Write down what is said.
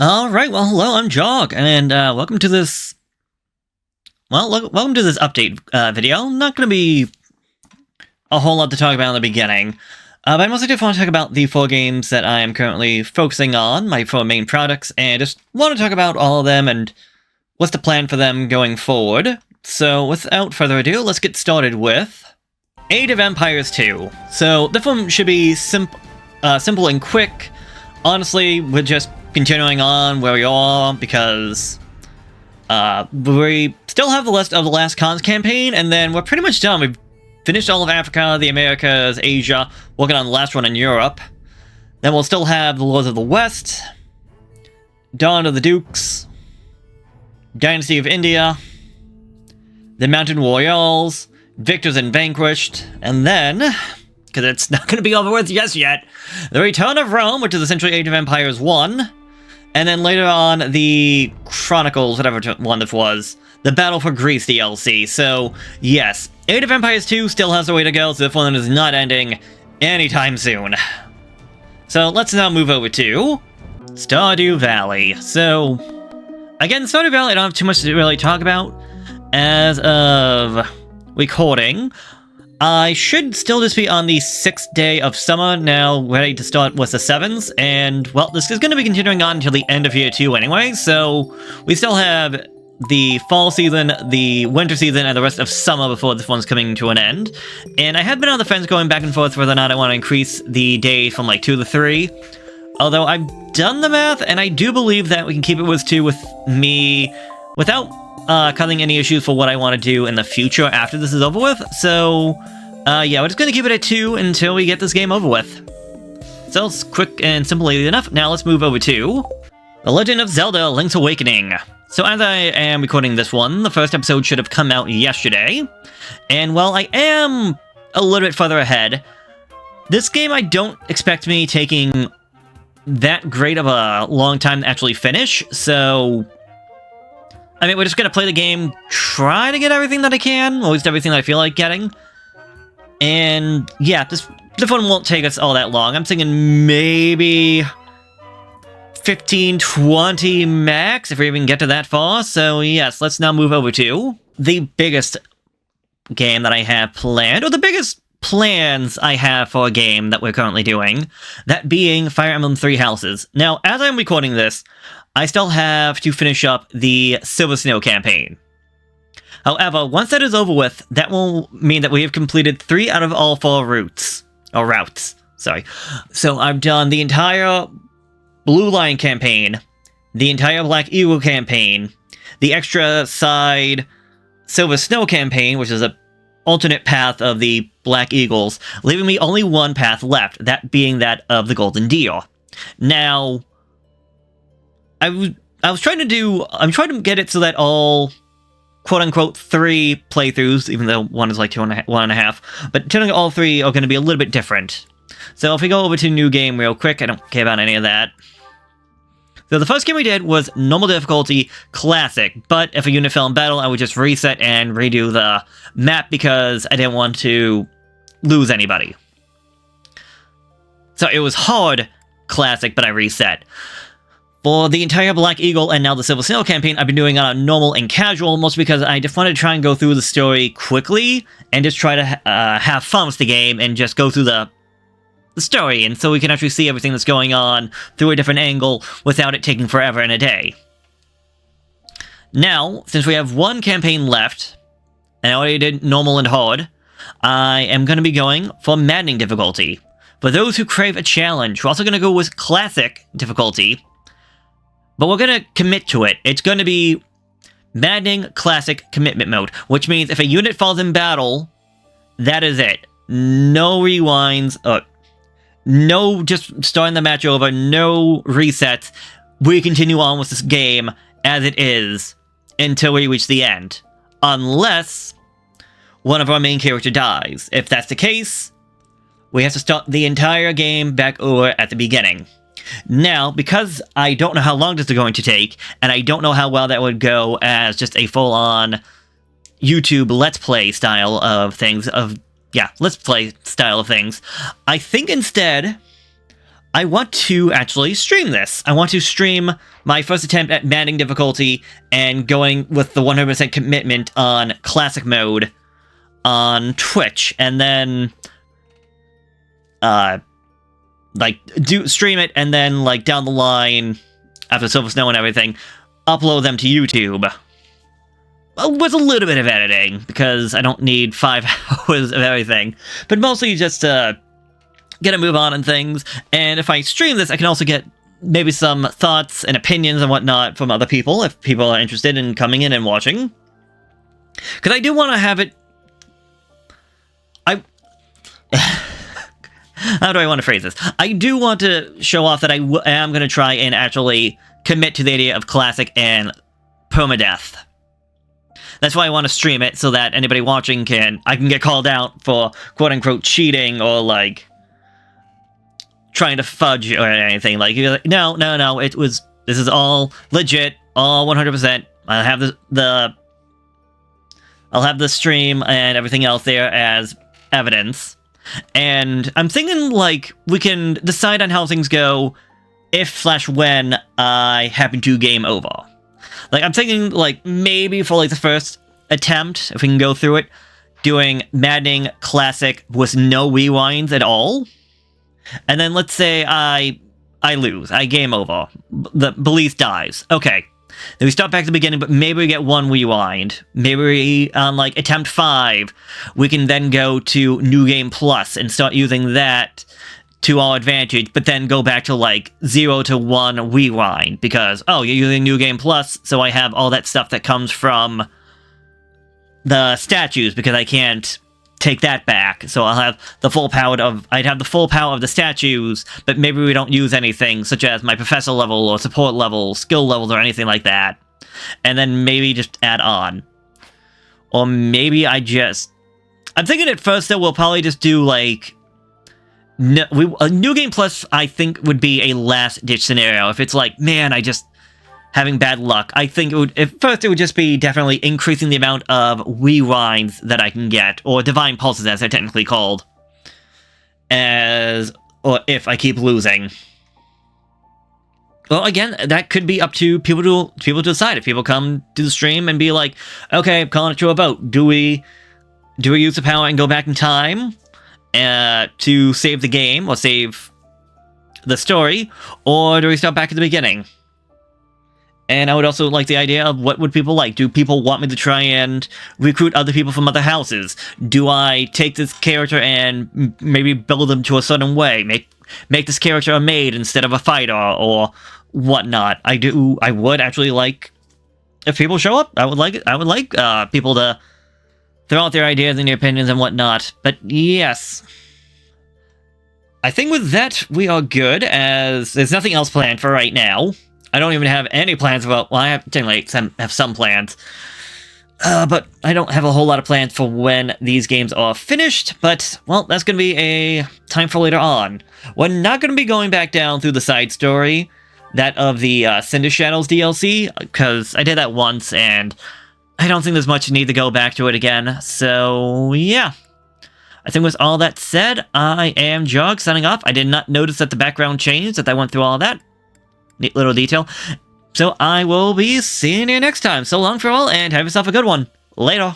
Alright, well, hello, I'm Jog, and welcome to this... welcome to this update video. Not gonna be a whole lot to talk about in the beginning, but I mostly just want to talk about the 4 games that I am currently focusing on, my 4 main products, and just want to talk about all of them and what's the plan for them going forward. So, without further ado, let's get started with Age of Empires 2. So, this one should be simple and quick. Honestly, we're just continuing on where we are, because we still have the list of the last Cons campaign, and then we're pretty much done. We've finished all of Africa, the Americas, Asia, working on the last one in Europe. Then we'll still have the Lords of the West, Dawn of the Dukes, Dynasty of India, the Mountain Royals, Victors and Vanquished, and then, because it's not going to be over with just yet, the Return of Rome, which is essentially Age of Empires 1, and then later on, the Chronicles, whatever one this was, the Battle for Greece DLC. So, yes, Age of Empires 2 still has a way to go, so this one is not ending anytime soon. So, let's now move over to Stardew Valley. So, again, Stardew Valley, I don't have too much to really talk about. As of recording, I should still just be on the 6th day of summer, now ready to start with the 7s, and, well, this is going to be continuing on until the end of year 2 anyway, so we still have the fall season, the winter season, and the rest of summer before this one's coming to an end. And I have been on the fence going back and forth whether or not I want to increase the days from, like, 2 to 3, although I've done the math, and I do believe that we can keep it with 2 with me without causing any issues for what I want to do in the future after this is over with. So, yeah, we're just going to keep it at 2 until we get this game over with. So it's quick and simple enough. Now let's move over to The Legend of Zelda: Link's Awakening. So as I am recording this one, the first episode should have come out yesterday. And while I am a little bit further ahead, this game I don't expect me taking that great of a long time to actually finish, so I mean, we're just going to play the game, try to get everything that I can, or at least everything that I feel like getting. And, yeah, this one won't take us all that long. I'm thinking maybe 15, 20 max, if we even get to that far. So, yes, let's now move over to the biggest game that I have planned, or the biggest plans I have for a game that we're currently doing, that being Fire Emblem Three Houses. Now, as I'm recording this, I still have to finish up the Silver Snow campaign. However, once that is over with, that will mean that we have completed 3 out of all 4 routes. Sorry. So I've done the entire Blue Lion campaign, the entire Black Eagle campaign, the extra side Silver Snow campaign, which is an alternate path of the Black Eagles, leaving me only one path left, that being that of the Golden Deer. Now, I'm trying to get it so that all, quote-unquote, 3 playthroughs, even though one is like 1.5, but turning all 3 are going to be a little bit different. So if we go over to New Game real quick, I don't care about any of that. So the first game we did was Normal Difficulty Classic, but if a unit fell in battle, I would just reset and redo the map because I didn't want to lose anybody. So it was Hard Classic, but I reset. For the entire Black Eagle and now the Silver Snow campaign, I've been doing on a normal and casual, mostly because I just wanted to try and go through the story quickly and just try to have fun with the game and just go through the story, and so we can actually see everything that's going on through a different angle without it taking forever and a day. Now, since we have 1 campaign left, and I already did normal and hard, I am going to be going for maddening difficulty. For those who crave a challenge, we're also going to go with classic difficulty, but we're going to commit to it. It's going to be maddening classic commitment mode, which means if a unit falls in battle, that is it. No rewinds, no just starting the match over, no resets. We continue on with this game as it is until we reach the end. Unless one of our main character dies. If that's the case, we have to start the entire game back over at the beginning. Now, because I don't know how long this is going to take, and I don't know how well that would go as just a full-on YouTube Let's Play style of things, Let's Play style of things, I think instead I want to actually stream this. I want to stream my first attempt at manning difficulty and going with the 100% commitment on classic mode on Twitch, and then stream it, and then like down the line after Silver Snow and everything, upload them to YouTube with a little bit of editing, because I don't need 5 hours of everything, but mostly just get a move on and things. And if I stream this, I can also get maybe some thoughts and opinions and whatnot from other people, if people are interested in coming in and watching. Because I do want to have it... How do I want to phrase this? I do want to show off that I am going to try and actually commit to the idea of classic and permadeath. That's why I want to stream it, so that anybody watching I can get called out for quote-unquote cheating, or like trying to fudge or anything. Like, you're like, no, this is all legit, all 100%. I'll have the stream and everything else there as evidence. And I'm thinking, like, we can decide on how things go if/when I happen to game over. Like, I'm thinking, like, maybe for, like, the first attempt, if we can go through it, doing maddening classic with no rewinds at all. And then let's say I lose. I game over. The Belize dies. Okay. Then we start back to the beginning, but maybe we get one rewind. Maybe we, on, like, attempt 5, we can then go to New Game Plus and start using that to our advantage, but then go back to, like, 0 to 1 rewind, because, oh, you're using New Game Plus, so I have all that stuff that comes from the statues, because I can't take that back, so I'll have the full power I'd have the full power of the statues, but maybe we don't use anything, such as my professor level, or support level, skill levels, or anything like that, and then maybe just add on. Or maybe I'm thinking at first that we'll probably just do, like, a New Game Plus, I think, would be a last-ditch scenario. If it's like, man, I just having bad luck, I think at first it would just be definitely increasing the amount of rewinds that I can get, or divine pulses as they're technically called, or if I keep losing. Well, again, that could be up to people to decide. If people come to the stream and be like, okay, I'm calling it to a vote. Do we use the power and go back in time to save the game, or save the story, or do we start back at the beginning? And I would also like the idea of what would people like. Do people want me to try and recruit other people from other houses? Do I take this character and maybe build them to a certain way? Make this character a maid instead of a fighter, or whatnot. I would actually like, if people show up, I would like people to throw out their ideas and their opinions and whatnot. But yes, I think with that we are good, as there's nothing else planned for right now. I don't even have any plans about... Well, I generally have some plans. But I don't have a whole lot of plans for when these games are finished. But, well, that's going to be a time for later on. We're not going to be going back down through the side story, that of the Cinder Shadows DLC, because I did that once, and I don't think there's much need to go back to it again. So, yeah. I think with all that said, I am Jog, signing off. I did not notice that the background changed, that I went through all that. Neat little detail. So I will be seeing you next time. So long for all, and have yourself a good one. Later.